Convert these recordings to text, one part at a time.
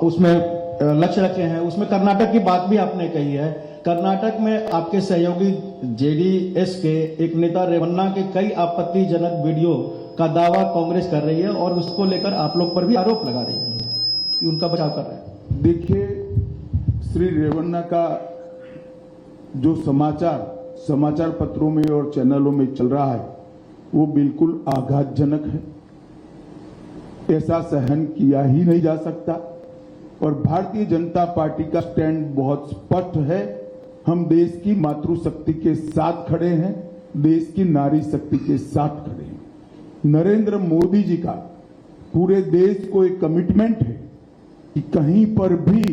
उसमें लक्ष्य रखे हैं। उसमें कर्नाटक की बात भी आपने कही है। कर्नाटक में आपके सहयोगी जेडीएस के एक नेता रेवन्ना के कई आपत्तिजनक वीडियो का दावा कांग्रेस कर रही है और उसको लेकर आप लोग पर भी आरोप लगा रही है कि उनका बचाव कर रहे हैं। देखिए, श्री रेवन्ना का जो समाचार पत्रों में और चैनलों में चल रहा है वो बिल्कुल आघातजनक है। ऐसा सहन किया ही नहीं जा सकता और भारतीय जनता पार्टी का स्टैंड बहुत स्पष्ट है। हम देश की मातृशक्ति के साथ खड़े हैं, देश की नारी शक्ति के साथ खड़े हैं। नरेंद्र मोदी जी का पूरे देश को एक कमिटमेंट है कि कहीं पर भी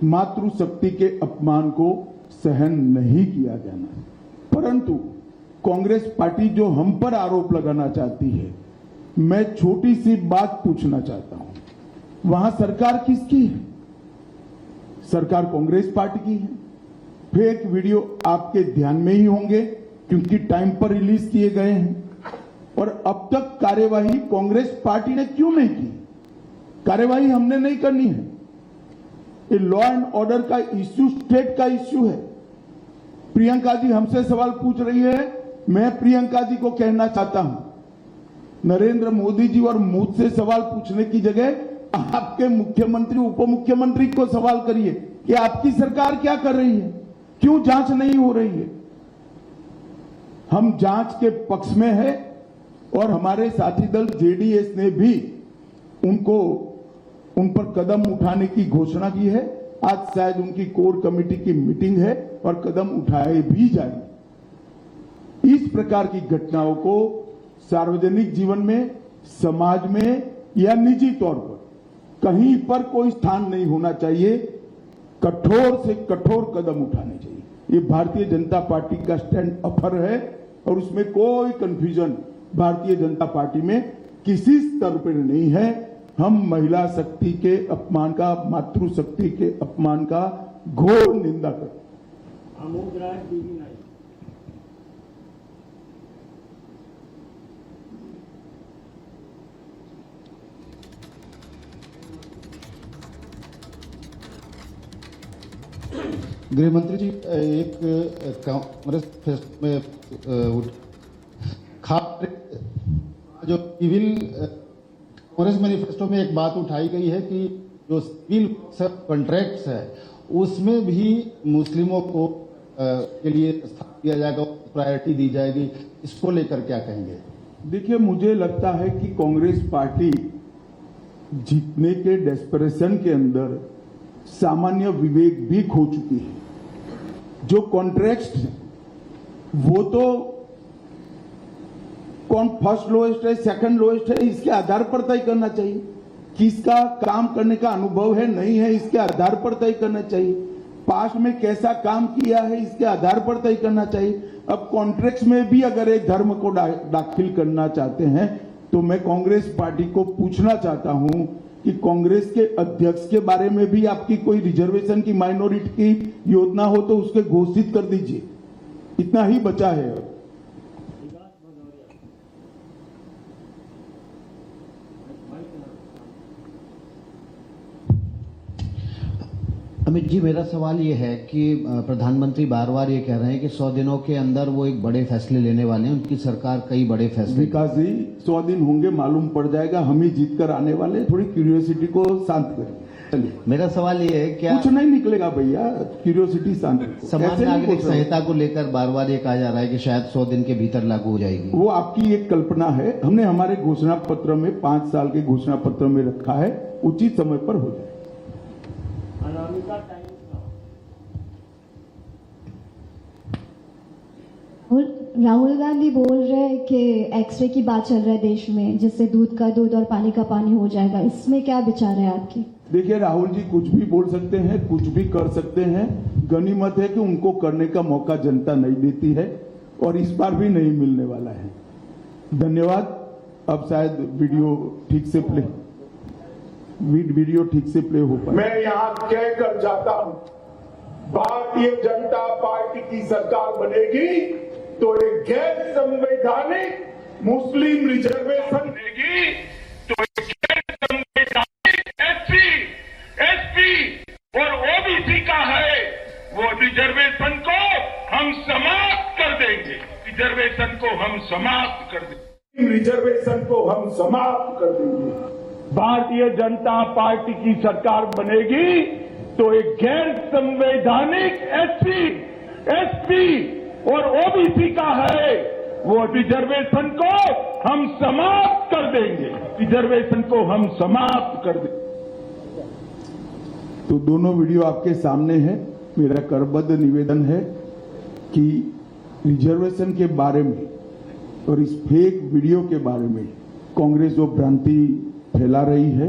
मातृशक्ति के अपमान को सहन नहीं किया जाना है। परंतु कांग्रेस पार्टी जो हम पर आरोप लगाना चाहती है, मैं छोटी सी बात पूछना चाहता हूं। वहां सरकार किसकी है? सरकार कांग्रेस पार्टी की है। फेक वीडियो आपके ध्यान में ही होंगे क्योंकि टाइम पर रिलीज किए गए हैं। और अब तक कार्यवाही कांग्रेस पार्टी ने क्यों नहीं की? कार्यवाही हमने नहीं करनी है। ये लॉ एंड ऑर्डर का इश्यू स्टेट का इश्यू है। प्रियंका जी हमसे सवाल पूछ रही है, मैं प्रियंका जी को कहना चाहता हूं, नरेंद्र मोदी जी और मुझसे सवाल पूछने की जगह आपके मुख्यमंत्री उप मुख्यमंत्री को सवाल करिए कि आपकी सरकार क्या कर रही है, क्यों जांच नहीं हो रही है। हम जांच के पक्ष में है और हमारे साथी दल जेडीएस ने भी उन पर कदम उठाने की घोषणा की है। आज शायद उनकी कोर कमेटी की मीटिंग है और कदम उठाए भी जाएंगे। इस प्रकार की घटनाओं को सार्वजनिक जीवन में, समाज में या निजी तौर पर कहीं पर कोई स्थान नहीं होना चाहिए। कठोर से कठोर कदम उठाने चाहिए। ये भारतीय जनता पार्टी का स्टैंड अफर है और उसमें कोई कंफ्यूजन भारतीय जनता पार्टी में किसी स्तर पर नहीं है। हम महिला शक्ति के अपमान का, मातृशक्ति के अपमान का घोर निंदा करते हैं। गृह मंत्री जी, एक कांग्रेस में जो सिविल कांग्रेस मैनिफेस्टो में एक बात उठाई गई है कि जो सिविल कॉन्ट्रैक्ट्स है उसमें भी मुस्लिमों को के लिए स्थान दिया जाएगा, प्रायोरिटी दी जाएगी। इसको लेकर क्या कहेंगे? देखिए, मुझे लगता है कि कांग्रेस पार्टी जीतने के डेस्परेशन के अंदर सामान्य विवेक भी खो चुकी है। जो कॉन्ट्रैक्ट्स हैं वो तो कौन फर्स्ट लोएस्ट है, सेकंड लोएस्ट है, इसके आधार पर तय करना चाहिए। किसका काम करने का अनुभव है, नहीं है, इसके आधार पर तय करना चाहिए। पास्ट में कैसा काम किया है, इसके आधार पर तय करना चाहिए। अब कॉन्ट्रैक्ट्स में भी अगर एक धर्म को दाखिल करना चाहते हैं तो मैं कांग्रेस पार्टी को पूछना चाहता हूं कि कांग्रेस के अध्यक्ष के बारे में भी आपकी कोई रिजर्वेशन की, माइनॉरिटी की योजना हो तो उसके घोषित कर दीजिए। इतना ही बचा है। अमित जी, मेरा सवाल ये है कि प्रधानमंत्री बार बार ये कह रहे हैं कि 100 दिनों के अंदर वो एक बड़े फैसले लेने वाले हैं। उनकी सरकार कई बड़े फैसले। विकास जी, 100 दिन होंगे, मालूम पड़ जाएगा। हम ही जीत कर आने वाले। थोड़ी क्यूरियोसिटी को शांत करिए। चलिए, मेरा सवाल ये है, क्या कुछ नहीं निकलेगा भैया, क्यूरियोसिटी शांत करिए। समान नागरिक संहिता को लेकर बार बार ये कहा जा रहा है कि शायद 100 दिन के भीतर लागू हो जाएगी। वो आपकी एक कल्पना है। हमने हमारे घोषणा पत्र में 5 साल के घोषणा पत्र में रखा है, उचित समय पर हो जाए। राहुल गांधी बोल रहे हैं कि एक्सरे की बात चल रहा है देश में, जिससे दूध का दूध और पानी का पानी हो जाएगा। इसमें क्या विचार है आपकी? देखिए, राहुल जी कुछ भी बोल सकते हैं, कुछ भी कर सकते हैं। गनीमत है कि उनको करने का मौका जनता नहीं देती है और इस बार भी नहीं मिलने वाला है। धन्यवाद। अब शायद वीडियो ठीक से प्ले हो पाए। मैं यहाँ कहकर जाता हूँ, भारतीय जनता पार्टी की सरकार बनेगी तो एक गैर संवैधानिक मुस्लिम रिजर्वेशन देगी, तो एक गैर संवैधानिक हम समाप्त कर देंगे, रिजर्वेशन को हम समाप्त कर देंगे। भारतीय जनता पार्टी की सरकार बनेगी तो एक गैर संवैधानिक एसपी और ओबीसी का है वो रिजर्वेशन को हम समाप्त कर देंगे, रिजर्वेशन को हम समाप्त कर देंगे। तो दोनों वीडियो आपके सामने है। मेरा करबद्ध निवेदन है कि रिजर्वेशन के बारे में और इस फेक वीडियो के बारे में कांग्रेस जो भ्रांति फैला रही है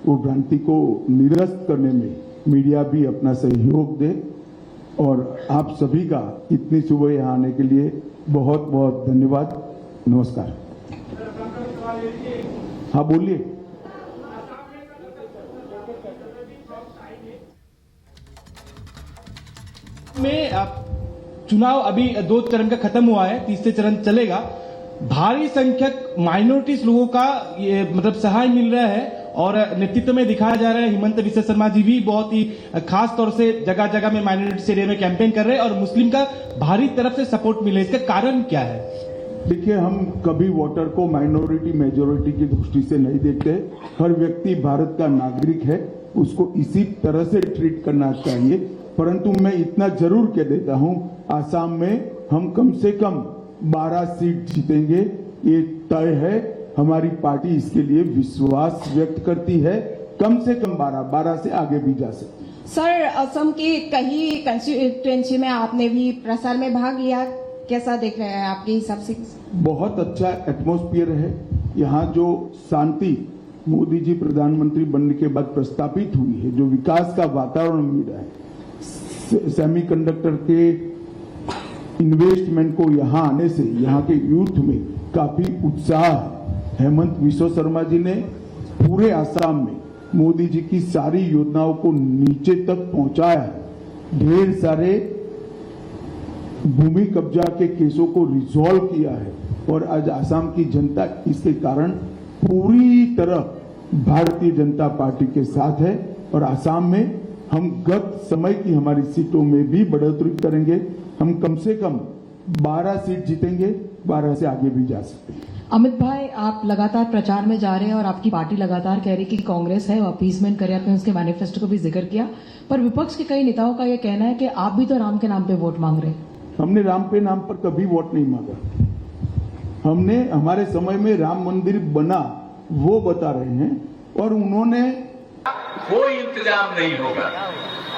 वो भ्रांति को निरस्त करने में मीडिया भी अपना सहयोग दे। और आप सभी का इतनी सुबह यहाँ आने के लिए बहुत बहुत धन्यवाद। नमस्कार। हाँ बोलिए। में चुनाव अभी 2 चरण का खत्म हुआ है, तीसरे चरण चलेगा। भारी संख्यक माइनॉरिटीज लोगों का ये मतलब सहाय मिल रहा है और नेतृत्व में दिखाया जा रहा है। हिमंत विश्व शर्मा जी भी बहुत ही खास तौर से जगह जगह में माइनॉरिटी एरिया में कैंपेन कर रहे हैं और मुस्लिम का भारी तरफ से सपोर्ट मिले। इसका कारण क्या है? देखिए, हम कभी वोटर को माइनॉरिटी मेजोरिटी की दृष्टि से नहीं देखते। हर व्यक्ति भारत का नागरिक है, उसको इसी तरह से ट्रीट करना चाहिए। परंतु मैं इतना जरूर कह देता हूं, आसाम में हम कम से कम 12 सीट जीतेंगे, ये तय है। हमारी पार्टी इसके लिए विश्वास व्यक्त करती है। कम से कम 12 से आगे भी जा सकती है। सर, असम की कई कंस्टिट्यूएंसी में आपने भी प्रसार में भाग लिया, कैसा देख रहे हैं आपके हिसाब से? बहुत अच्छा एटमॉस्फेयर है यहाँ। जो शांति मोदी जी प्रधानमंत्री बनने के बाद प्रस्तापित हुई है, जो विकास का वातावरण मिल रहा है, सेमीकंडक्टर के इन्वेस्टमेंट को यहाँ आने से यहाँ के यूथ में काफी उत्साह है। हेमंत विश्व शर्मा जी ने पूरे आसाम में मोदी जी की सारी योजनाओं को नीचे तक पहुंचाया है। ढेर सारे भूमि कब्जा के केसों को रिजॉल्व किया है और आज आसाम की जनता इसके कारण पूरी तरह भारतीय जनता पार्टी के साथ है। और आसाम में हम गत समय की हमारी सीटों में भी बढ़ोतरी करेंगे। हम कम से कम 12 सीट जीतेंगे, 12 से आगे भी जा सकते हैं। अमित भाई, आप लगातार प्रचार में जा रहे हैं और आपकी पार्टी लगातार कह रही है कि कांग्रेस है वो अपीसमेंट करे। आपने उसके मैनिफेस्टो को भी जिक्र किया, पर विपक्ष के कई नेताओं का ये कहना है कि आप भी तो राम के नाम पे वोट मांग रहे हैं। हमने राम पे नाम पर कभी वोट नहीं मांगा। हमने हमारे समय में राम मंदिर बना वो बता रहे हैं और उन्होंने कोई इंतजाम नहीं होगा।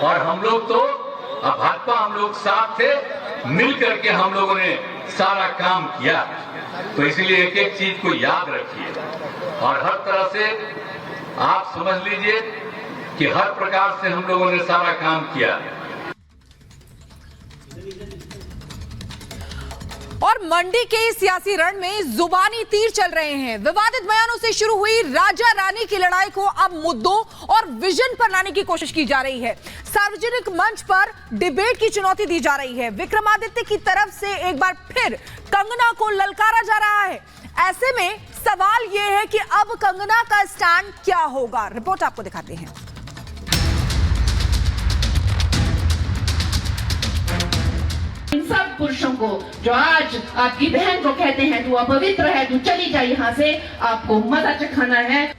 और हम लोग तो भाजपा, हम लोग साथ थे, मिल करके हम लोगों ने सारा काम किया। तो इसलिए एक एक चीज को याद रखिए और हर तरह से आप समझ लीजिए कि हर प्रकार से हम लोगों ने सारा काम किया। और मंडी के सियासी रण में जुबानी तीर चल रहे हैं। विवादित बयानों से शुरू हुई राजा रानी की लड़ाई को अब मुद्दों और विजन पर लाने की कोशिश की जा रही है। सार्वजनिक मंच पर डिबेट की चुनौती दी जा रही है। विक्रमादित्य की तरफ से एक बार फिर कंगना को ललकारा जा रहा है। ऐसे में सवाल यह है कि अब कंगना का स्टैंड क्या होगा। रिपोर्ट आपको दिखाते हैं। इन सब पुरुषों को जो आज आपकी बहन को कहते हैं तू अपवित्र है, तू चली जा यहाँ से, आपको मजा चखाना है।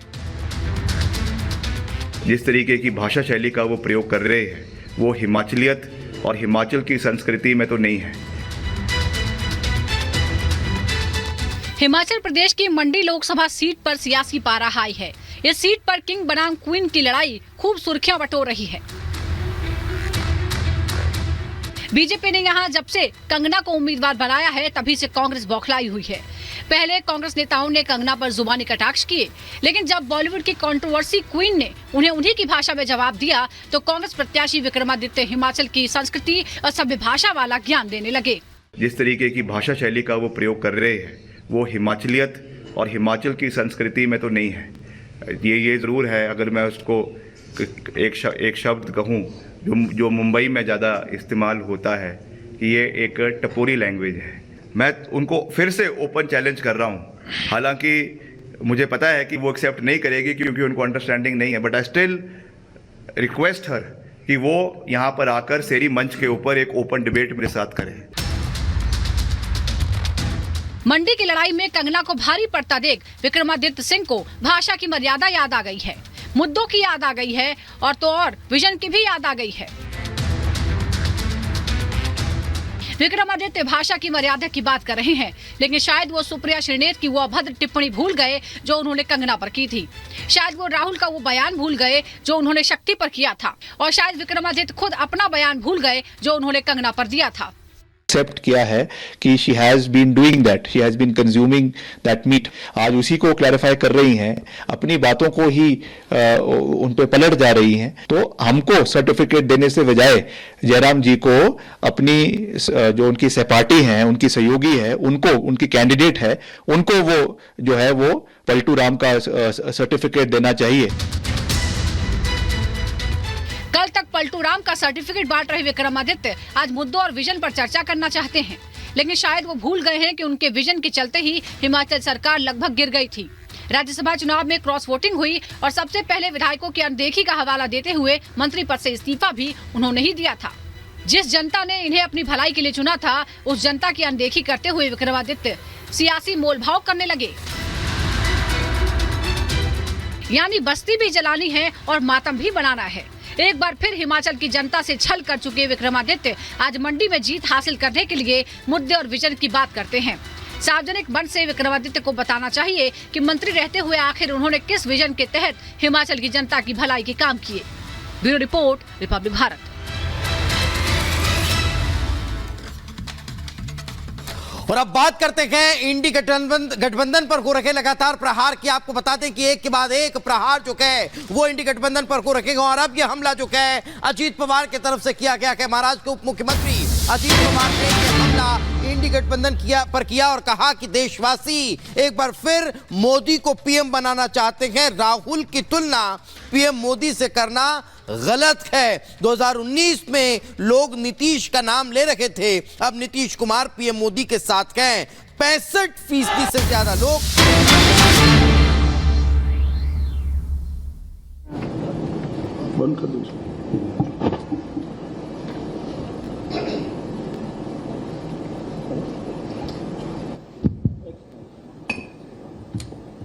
जिस तरीके की भाषा शैली का वो प्रयोग कर रहे हैं वो हिमाचलियत और हिमाचल की संस्कृति में तो नहीं है। हिमाचल प्रदेश की मंडी लोकसभा सीट पर सियासी पारा हाई है। इस सीट पर किंग बनाम क्वीन की लड़ाई खूब सुर्खियां बटोर रही है। बीजेपी ने यहां जब से कंगना को उम्मीदवार बनाया है तभी से कांग्रेस बौखलाई हुई है। पहले कांग्रेस नेताओं ने कंगना पर जुबानी कटाक्ष किए, लेकिन जब बॉलीवुड की कंट्रोवर्सी क्वीन ने उन्हें उन्हीं की भाषा में जवाब दिया तो कांग्रेस प्रत्याशी विक्रमादित्य हिमाचल की संस्कृति और सभ्य भाषा वाला ज्ञान देने लगे। जिस तरीके की भाषा शैली का वो प्रयोग कर रहे हैं वो हिमाचलियत और हिमाचल की संस्कृति में तो नहीं है। ये जरूर है, अगर मैं उसको एक शब्द कहूँ जो मुंबई में ज़्यादा इस्तेमाल होता है कि ये एक टपोरी लैंग्वेज है। मैं उनको फिर से ओपन चैलेंज कर रहा हूँ, हालांकि मुझे पता है कि वो एक्सेप्ट नहीं करेगी क्योंकि उनको अंडरस्टैंडिंग नहीं है, बट आई स्टिल रिक्वेस्ट हर कि वो यहाँ पर आकर शेरी मंच के ऊपर एक ओपन डिबेट मेरे साथ करें। मंडी की लड़ाई में कंगना को भारी पड़ता देख विक्रमादित्य सिंह को भाषा की मर्यादा याद आ गई है, मुद्दों की याद आ गई है और तो और विजन की भी याद आ गई है। विक्रमादित्य भाषा की मर्यादा की बात कर रहे हैं, लेकिन शायद वो सुप्रिया श्रीनेत की वो अभद्र टिप्पणी भूल गए जो उन्होंने कंगना पर की थी। शायद वो राहुल का वो बयान भूल गए जो उन्होंने शक्ति पर किया था, और शायद विक्रमादित्य खुद अपना बयान भूल गए जो उन्होंने कंगना पर दिया था। एक्सेप्ट किया है कि she has been doing that, she has been consuming that meat. आज उसी को क्लैरिफाई कर रही हैं, अपनी बातों को ही उन पे पलट जा रही हैं। तो हमको सर्टिफिकेट देने से बजाय जयराम जी को अपनी जो उनकी सहपाठी हैं, उनकी सहयोगी है, उनको, उनकी कैंडिडेट है, उनको वो जो है वो पलटू राम का सर्टिफिकेट देना चाहिए। कल तक पलटू राम का सर्टिफिकेट बांट रहे विक्रमादित्य आज मुद्दों और विजन पर चर्चा करना चाहते हैं, लेकिन शायद वो भूल गए हैं कि उनके विजन के चलते ही हिमाचल सरकार लगभग गिर गई थी। राज्यसभा चुनाव में क्रॉस वोटिंग हुई और सबसे पहले विधायकों की अनदेखी का हवाला देते हुए मंत्री पद से इस्तीफा भी उन्होंने ही दिया था। जिस जनता ने इन्हें अपनी भलाई के लिए चुना था, उस जनता की अनदेखी करते हुए विक्रमादित्य सियासी मोलभाव करने लगे। यानी बस्ती भी जलानी है और मातम भी बनाना है। एक बार फिर हिमाचल की जनता से छल कर चुके विक्रमादित्य आज मंडी में जीत हासिल करने के लिए मुद्दे और विजन की बात करते हैं। सार्वजनिक मंच से विक्रमादित्य को बताना चाहिए कि मंत्री रहते हुए आखिर उन्होंने किस विजन के तहत हिमाचल की जनता की भलाई के काम किए। Bureau report, Republic Bharat. और अब बात करते हैं इंडी गठबंधन पर हो रखे लगातार प्रहार की। आपको बता दें कि एक के बाद एक प्रहार जो है वो इंडी गठबंधन पर हो रखेगा। और अब ये हमला जो है अजीत पवार की तरफ से किया गया है। महाराष्ट्र के उप मुख्यमंत्री अजीत पवार ने यह हमला इंडी गठबंधन पर किया और कहा कि देशवासी एक बार फिर मोदी को पीएम बनाना चाहते हैं। राहुल की तुलना पीएम मोदी से करना गलत है। 2019 में लोग नीतीश का नाम ले रखे थे, अब नीतीश कुमार पीएम मोदी के साथ हैं। 65% से ज्यादा लोग बंद कर दीजिए।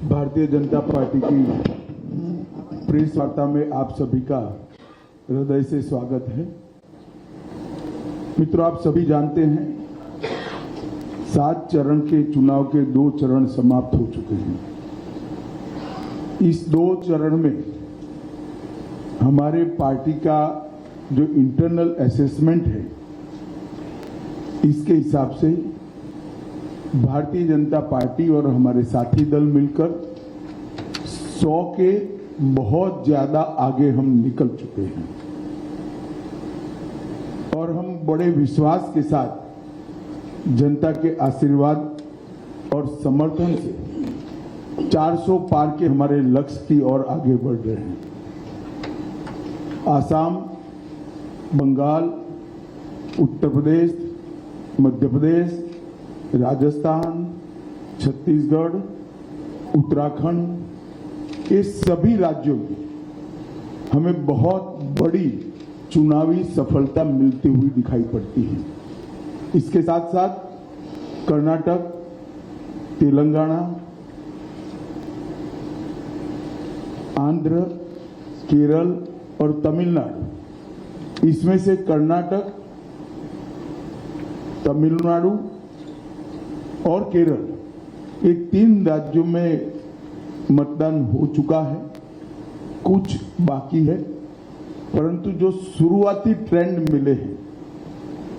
भारतीय जनता पार्टी की प्रेस वार्ता में आप सभी का हृदय से स्वागत है। मित्रों, आप सभी जानते हैं 7 चरण के चुनाव के 2 चरण समाप्त हो चुके हैं। इस 2 चरण में हमारे पार्टी का जो इंटरनल असेसमेंट है, इसके हिसाब से भारतीय जनता पार्टी और हमारे साथी दल मिलकर 100 के बहुत ज्यादा आगे हम निकल चुके हैं। और हम बड़े विश्वास के साथ जनता के आशीर्वाद और समर्थन से 400 पार के हमारे लक्ष्य की ओर आगे बढ़ रहे हैं। आसाम, बंगाल, उत्तर प्रदेश, मध्य प्रदेश, राजस्थान, छत्तीसगढ़, उत्तराखंड, ये सभी राज्यों में हमें बहुत बड़ी चुनावी सफलता मिलती हुई दिखाई पड़ती है। इसके साथ साथ कर्नाटक, तेलंगाना, आंध्र, केरल और तमिलनाडु, इसमें से कर्नाटक, तमिलनाडु और केरल, ये 3 राज्यों में मतदान हो चुका है। कुछ बाकी है, परंतु जो शुरुआती ट्रेंड मिले हैं,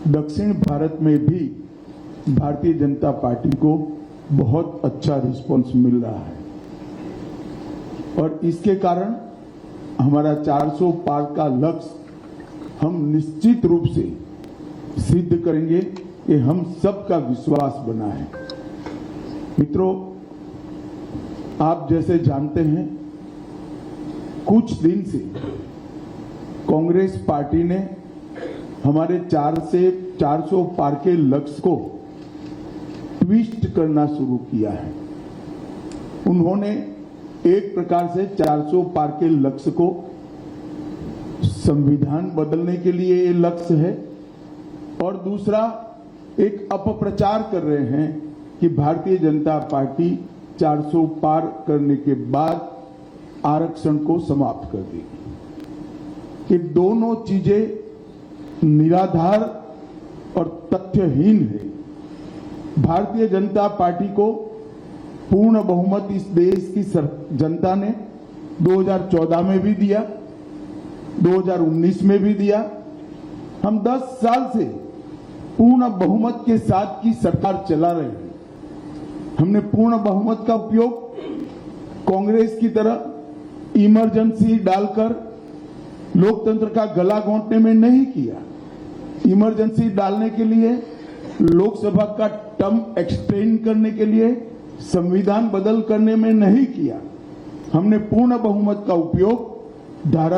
दक्षिण भारत में भी भारतीय जनता पार्टी को बहुत अच्छा रिस्पांस मिल रहा है। और इसके कारण हमारा 400 पार का लक्ष्य हम निश्चित रूप से सिद्ध करेंगे, ये हम सबका विश्वास बना है। मित्रों, आप जैसे जानते हैं, कुछ दिन से कांग्रेस पार्टी ने हमारे 400 पार के लक्ष्य को ट्विस्ट करना शुरू किया है। उन्होंने एक प्रकार से 400 पार के लक्ष्य को संविधान बदलने के लिए ये लक्ष्य है, और दूसरा एक अपप्रचार कर रहे हैं कि भारतीय जनता पार्टी 400 पार करने के बाद आरक्षण को समाप्त कर देगी। ये दोनों चीजें निराधार और तथ्यहीन है। भारतीय जनता पार्टी को पूर्ण बहुमत इस देश की जनता ने 2014 में भी दिया, 2019 में भी दिया। हम 10 साल से पूर्ण बहुमत के साथ की सरकार चला रहे हैं। हमने पूर्ण बहुमत का उपयोग कांग्रेस की तरह इमरजेंसी डालकर लोकतंत्र का गला घोंटने में नहीं किया। इमरजेंसी डालने के लिए, लोकसभा का टर्म एक्सटेंड करने के लिए, संविधान बदल करने में नहीं किया। हमने पूर्ण बहुमत का उपयोग धारा